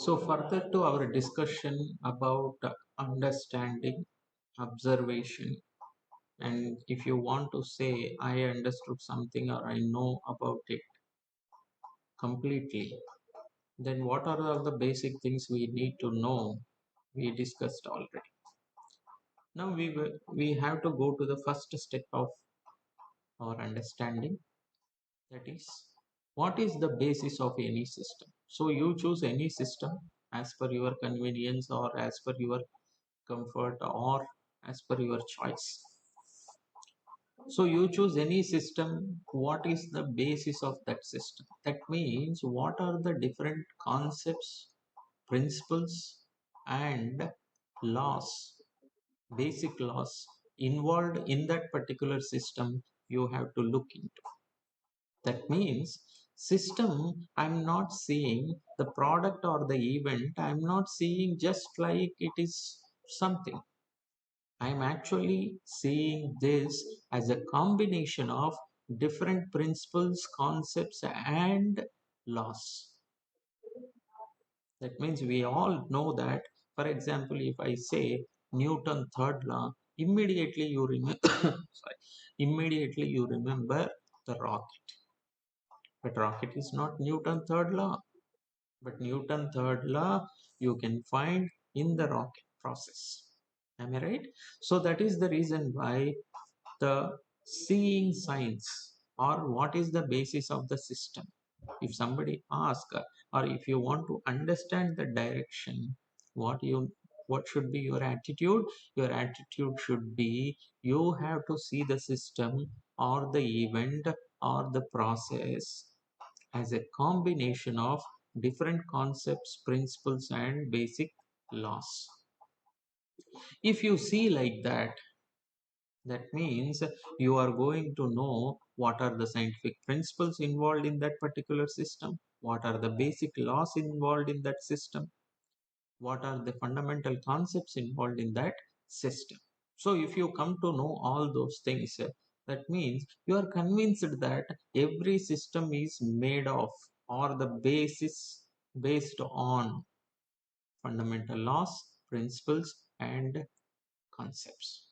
So, further to our discussion about understanding, observation, and if you want to say, I understood something or I know about it completely, then what are all the basic things we need to know? We discussed already. Now we have to go to the first step of our understanding, that is, what is the basis of any system? So, you choose any system as per your convenience or as per your comfort or as per your choice. So you choose any system. What is the basis of that system? That means what are the different concepts, principles, and laws, basic laws involved in that particular system you have to look into. That means system, I'm not seeing the product or the event, I'm not seeing just like it is something. I'm actually seeing this as a combination of different principles, concepts, and laws. That means we all know that, for example, if I say Newton third law, immediately you remember sorry, immediately you remember the rocket. But rocket is not Newton third law. But Newton third law you can find in the rocket process. Am I right? So that is the reason why the seeing science, or what is the basis of the system. If somebody asks, or if you want to understand the direction, what should be your attitude? Your attitude should be, you have to see the system or the event or the process as a combination of different concepts, principles, and basic laws. If you see like that, that means you are going to know what are the scientific principles involved in that particular system, what are the basic laws involved in that system, what are the fundamental concepts involved in that system. So, if you come to know all those things, that means you are convinced that every system is made of, or the basis based on fundamental laws, principles, and concepts,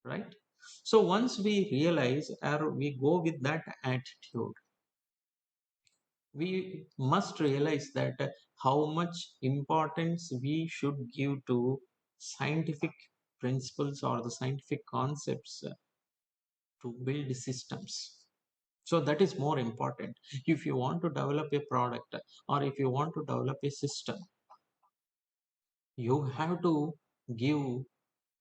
right? So once we realize, or we go with that attitude, we must realize that how much importance we should give to scientific principles or the scientific concepts to build systems. So that is more important. If you want to develop a product, or if you want to develop a system, you have to give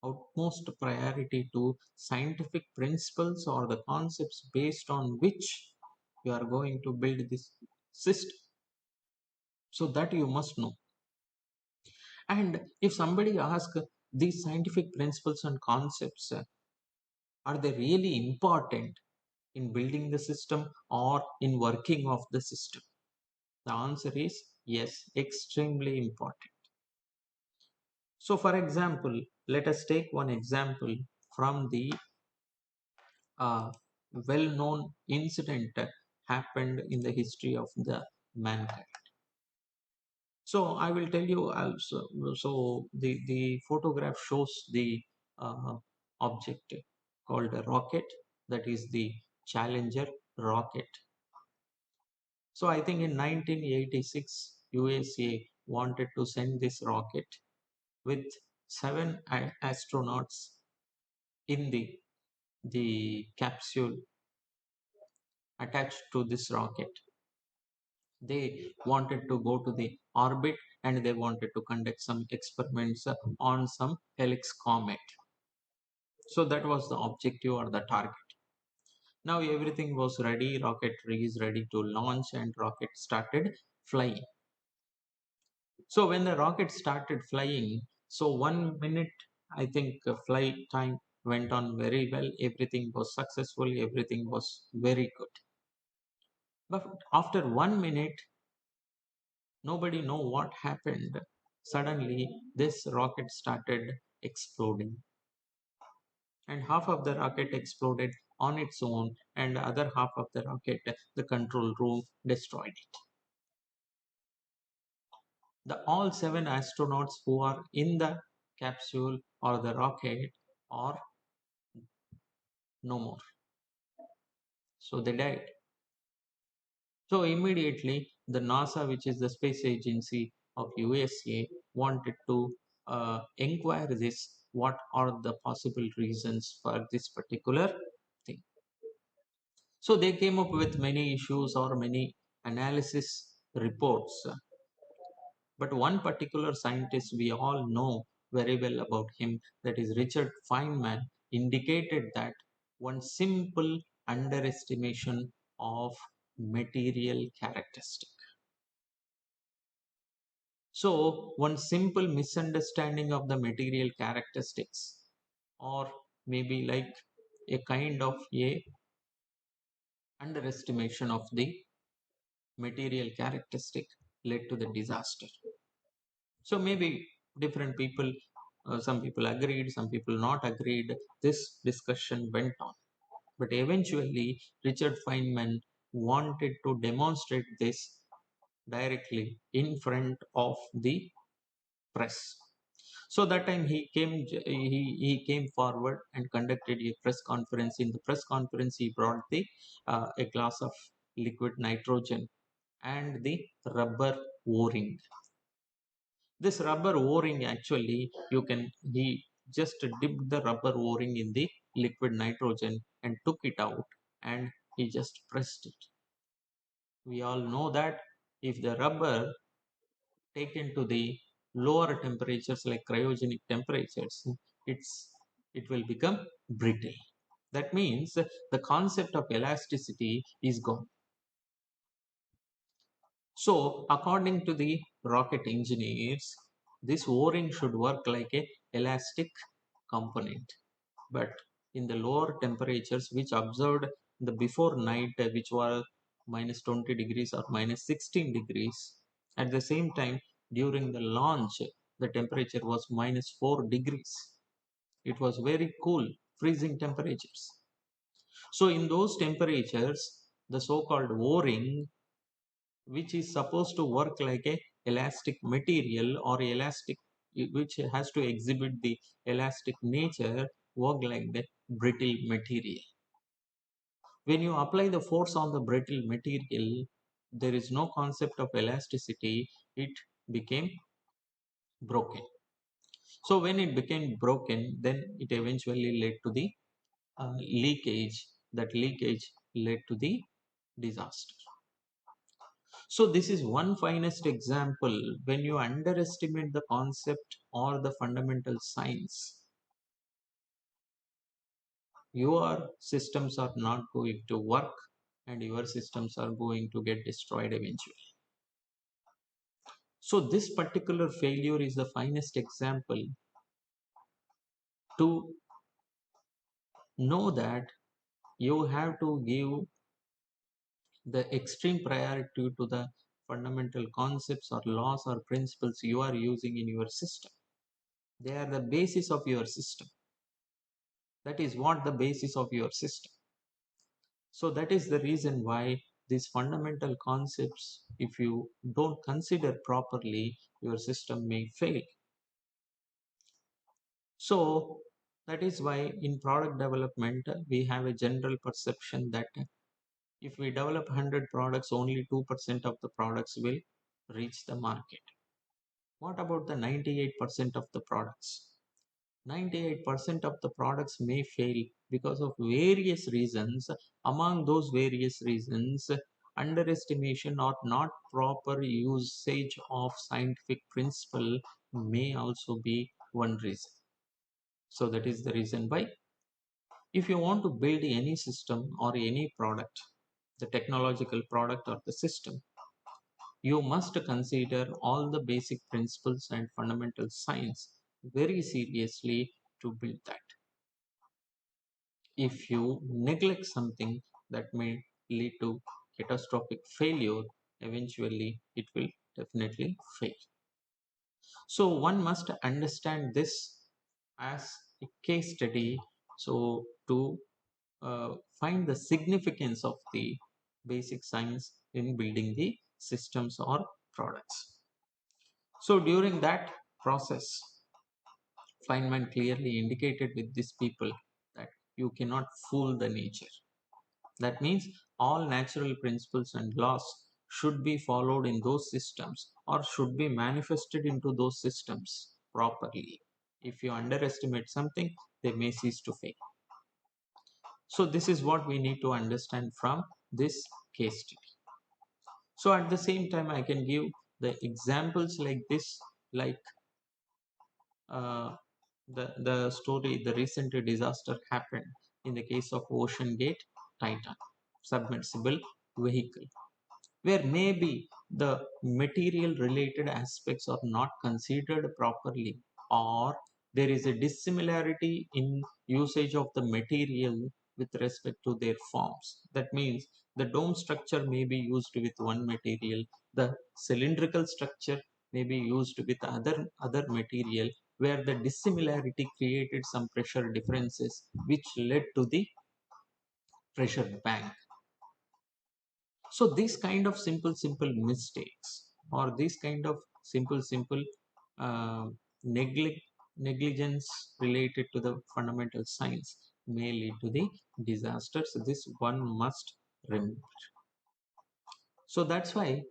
utmost priority to scientific principles or the concepts based on which you are going to build this system. So that you must know. And if somebody asks, these scientific principles and concepts, are they really important in building the system or in working of the system? The answer is yes, extremely important. So for example, let us take one example from the well-known incident happened in the history of the mankind. So I will tell you also. So the photograph shows the object called a rocket, that is the Challenger rocket. So I think in 1986, USA wanted to send this rocket with seven astronauts in the capsule attached to this rocket. They wanted to go to the orbit and they wanted to conduct some experiments on some helix comet. So that was the objective or the target. Now everything was ready, rocketry is ready to launch, and rocket started flying. So when the rocket started flying, so 1 minute, I think flight time went on very well, everything was successful, everything was very good. But after 1 minute, nobody know what happened. Suddenly, this rocket started exploding, and half of the rocket exploded on its own, and the other half of the rocket, the control room, destroyed it. The all seven astronauts who are in the capsule or the rocket are no more. So they died. So immediately the NASA, which is the space agency of USA, wanted to inquire this. What are the possible reasons for this particular thing? So they came up with many issues or many analysis reports. But one particular scientist we all know very well about him, that is Richard Feynman, indicated that one simple underestimation of material characteristic. So one simple misunderstanding of the material characteristics, or maybe like a kind of a underestimation of the material characteristic, led to the disaster. So maybe different people, some people agreed, some people not agreed. This discussion went on, but eventually Richard Feynman wanted to demonstrate this directly in front of the press. So that time he came forward and conducted a press conference. In the press conference, he brought the a glass of liquid nitrogen and the rubber o-ring. This rubber o-ring, actually, he just dipped the rubber o-ring in the liquid nitrogen and took it out, and he just pressed it. We all know that if the rubber taken to the lower temperatures like cryogenic temperatures, it will become brittle. That means the concept of elasticity is gone. So according to the rocket engineers, this o-ring should work like a elastic component. But in the lower temperatures which observed the before night, which were minus 20 degrees or minus 16 degrees, at the same time during the launch the temperature was minus 4 degrees. It was very cool, freezing temperatures. So in those temperatures, the so-called o-ring, which is supposed to work like a elastic material or elastic, which has to exhibit the elastic nature, work like the brittle material. When you apply the force on the brittle material, there is no concept of elasticity. It became broken. So when it became broken, then it eventually led to the leakage. That leakage led to the disaster. So this is one finest example. When you underestimate the concept or the fundamental science, your systems are not going to work and your systems are going to get destroyed eventually. So this particular failure is the finest example to know that you have to give the extreme priority to the fundamental concepts or laws or principles you are using in your system. They are the basis of your system. That is what the basis of your system. So that is the reason why these fundamental concepts, if you don't consider properly, your system may fail. So that is why in product development, we have a general perception that if we develop 100 products, only 2% of the products will reach the market. What about the 98% of the products? 98% of the products may fail because of various reasons. Among those various reasons, underestimation or not proper usage of scientific principle may also be one reason. So that is the reason why if you want to build any system or any product, the technological product or the system, you must consider all the basic principles and fundamental science very seriously to build that. If you neglect something, that may lead to catastrophic failure. Eventually, it will definitely fail. So one must understand this as a case study. So to find the significance of the basic science in building the systems or products. So during that process, Feynman clearly indicated with these people that you cannot fool the nature. That means all natural principles and laws should be followed in those systems or should be manifested into those systems properly. If you underestimate something, they may cease to fail. So this is what we need to understand from this case study. So at the same time, I can give the examples like this, like uh, the story, the recent disaster happened in the case of Ocean Gate Titan submersible vehicle, where maybe the material related aspects are not considered properly, or there is a dissimilarity in usage of the material with respect to their forms. That means the dome structure may be used with one material, the cylindrical structure may be used with other material, where the dissimilarity created some pressure differences which led to the pressure bank. So these kind of simple mistakes, or these kind of simple uh, neglect negligence related to the fundamental science may lead to the disasters. This one must remember. So that's why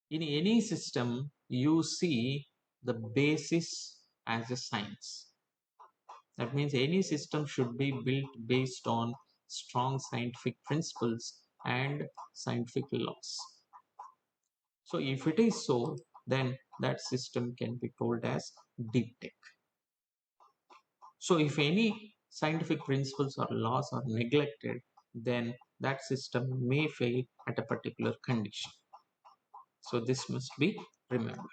in any system you see the basis as a science. That means any system should be built based on strong scientific principles and scientific laws. So if it is so, then that system can be told as deep tech. So if any scientific principles or laws are neglected, then that system may fail at a particular condition. So this must be remembered.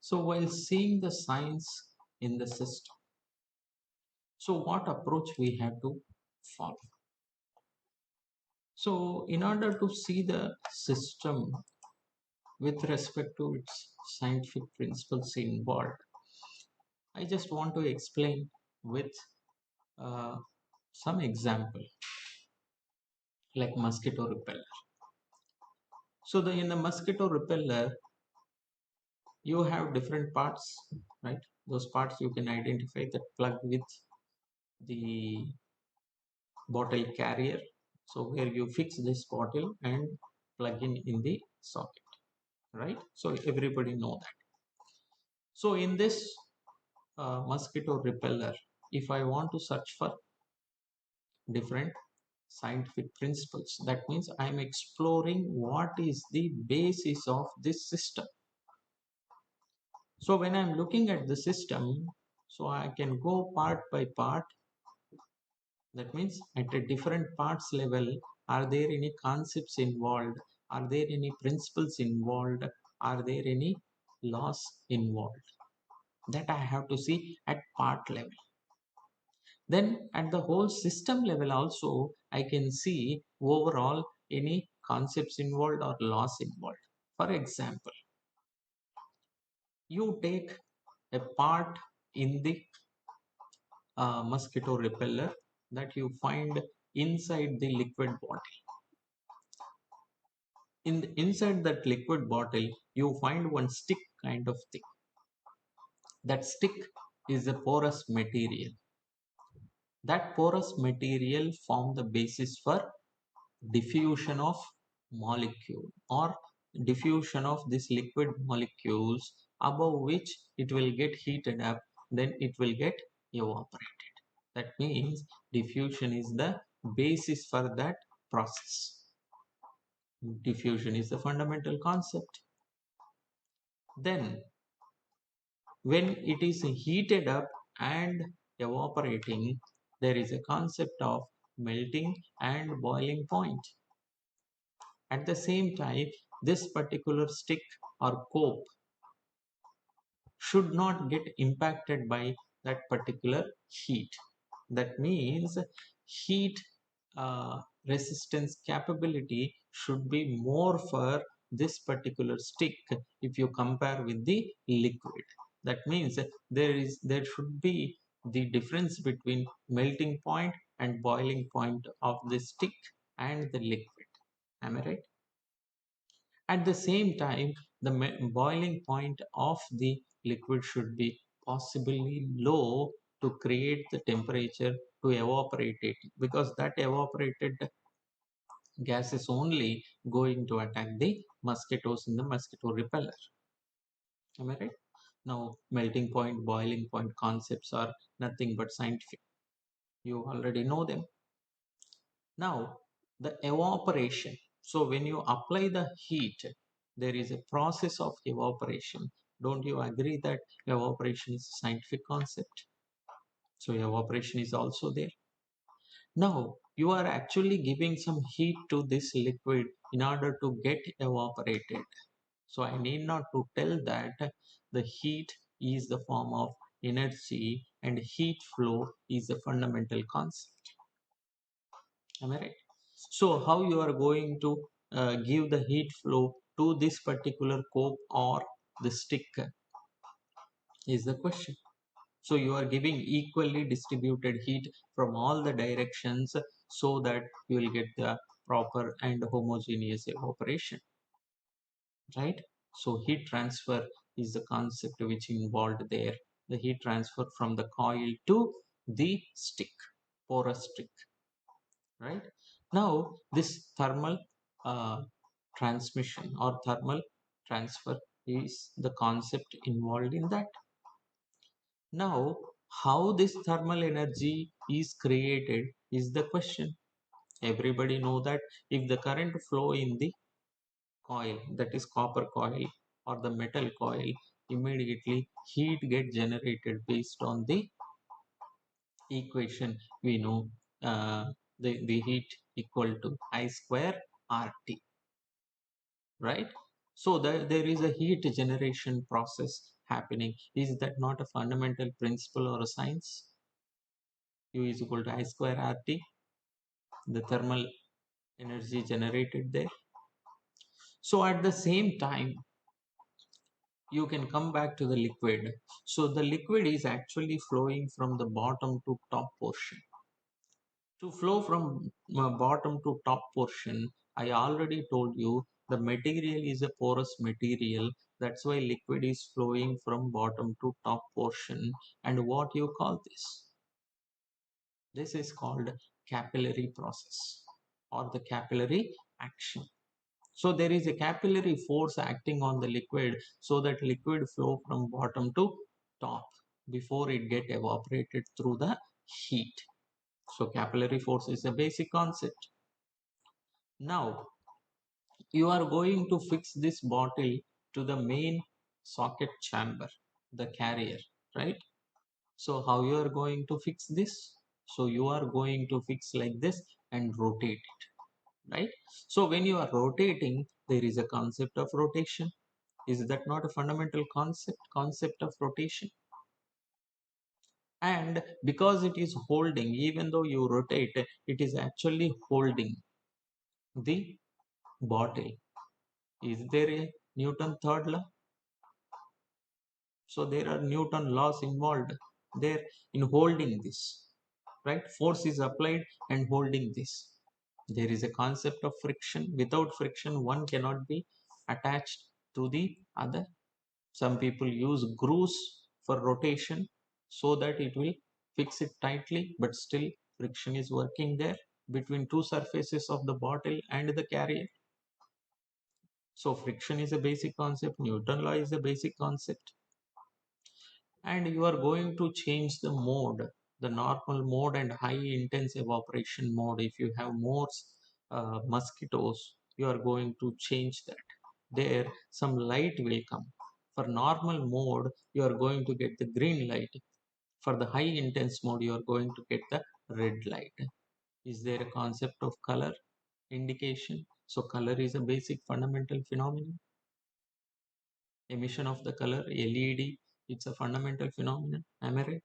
So while seeing the science in the system, so what approach we have to follow? So in order to see the system with respect to its scientific principles involved, I just want to explain with uh, some example like mosquito repeller. So in the mosquito repeller, you have different parts, right? Those parts you can identify that plug with the bottle carrier. So where you fix this bottle and plug in the socket, right? So everybody know that. So in this mosquito repeller, if I want to search for different scientific principles, that means I'm exploring what is the basis of this system. So when I'm looking at the system, so I can go part by part. That means at a different parts level, are there any concepts involved? Are there any principles involved? Are there any laws involved? That I have to see at part level. Then at the whole system level also, I can see overall any concepts involved or laws involved. For example, you take a part in the mosquito repeller that you find inside the liquid bottle. Inside that liquid bottle, you find one stick kind of thing. That stick is a porous material. That porous material form the basis for diffusion of molecule or diffusion of these liquid molecules, above which it will get heated up, then it will get evaporated. That means diffusion is the basis for that process. Diffusion is the fundamental concept. Then when it is heated up and evaporating, there is a concept of melting and boiling point. At the same time, this particular stick or cope should not get impacted by that particular heat. That means heat resistance capability should be more for this particular stick if you compare with the liquid. That means there should be the difference between melting point and boiling point of the stick and the liquid. Am I right? At the same time, the boiling point of the liquid should be possibly low to create the temperature to evaporate it, because that evaporated gas is only going to attack the mosquitoes in the mosquito repeller. Am I right? Now, melting point, boiling point concepts are nothing but scientific. You already know them. Now, the evaporation. So, when you apply the heat, there is a process of evaporation. Don't you agree that evaporation is a scientific concept? So, evaporation is also there. Now, you are actually giving some heat to this liquid in order to get evaporated. So, I need not to tell that the heat is the form of energy and heat flow is the fundamental concept. Am I right? So, how you are going to give the heat flow to this particular cope or the stick is the question. So, you are giving equally distributed heat from all the directions so that you will get the proper and homogeneous evaporation, right? So, heat transfer is the concept which involved there. The heat transfer from the coil to the stick, porous stick, right? Now, this thermal transmission or thermal transfer is the concept involved in that. Now, how this thermal energy is created is the question. Everybody know that if the current flow in the coil, that is copper coil or the metal coil, immediately heat get generated based on the equation we know, the heat equal to I square RT, right? So there is a heat generation process happening. Is that not a fundamental principle or a science? U is equal to I square RT, the thermal energy generated there. So at the same time, you can come back to the liquid. So the liquid is actually flowing from the bottom to top portion. To flow from bottom to top portion, I already told you the material is a porous material. That's why liquid is flowing from bottom to top portion. And what you call this? This is called capillary process or the capillary action. So there is a capillary force acting on the liquid so that liquid flow from bottom to top before it get evaporated through the heat. So capillary force is a basic concept. Now you are going to fix this bottle to the main socket chamber, the carrier, right? So how you are going to fix this? So you are going to fix like this and rotate it, right? So when you are rotating, there is a concept of rotation. Is that not a fundamental concept of rotation? And because it is holding, even though you rotate, it is actually holding the bottle. Is there a Newton third law? So there are Newton laws involved there in holding this, right? Force is applied and holding this. There is a concept of friction. Without friction, one cannot be attached to the other. Some people use grooves for rotation so that it will fix it tightly, but still friction is working there between two surfaces of the bottle and the carrier. So friction is a basic concept, Newton law is a basic concept, and you are going to change the mode, the normal mode and high intense evaporation mode. If you have more mosquitoes, you are going to change that. There, some light will come. For normal mode, you are going to get the green light. For the high intense mode, you are going to get the red light. Is there a concept of color indication? So color is a basic fundamental phenomenon. Emission of the color, LED, it's a fundamental phenomenon. Am I right?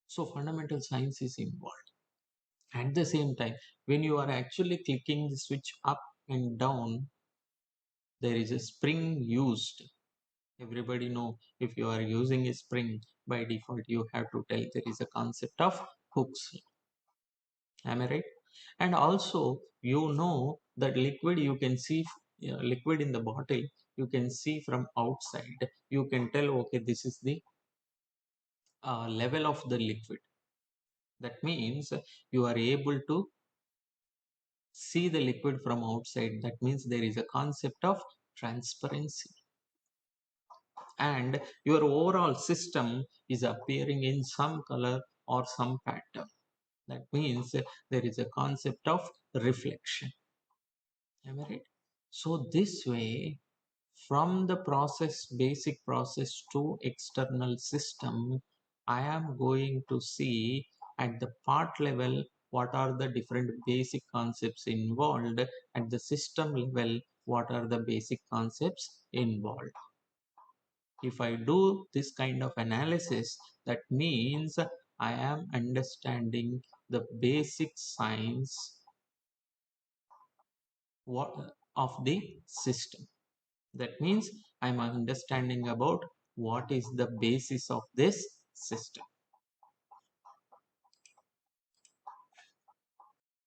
So fundamental science is involved. At the same time, when you are actually clicking the switch up and down, there is a spring used. Everybody know if you are using a spring, by default you have to tell there is a concept of hooks. Am I right? And also you know that liquid you can see liquid in the bottle, you can see from outside, you can tell, okay, this is the level of the liquid. That means you are able to see the liquid from outside. That means there is a concept of transparency, and your overall system is appearing in some color or some pattern. That means there is a concept of reflection. Am I right? So this way, from the process, basic process to external system, I am going to see at the part level what are the different basic concepts involved, at the system level what are the basic concepts involved. If I do this kind of analysis, that means I am understanding the basic science of the system. That means I'm understanding about what is the basis of this system.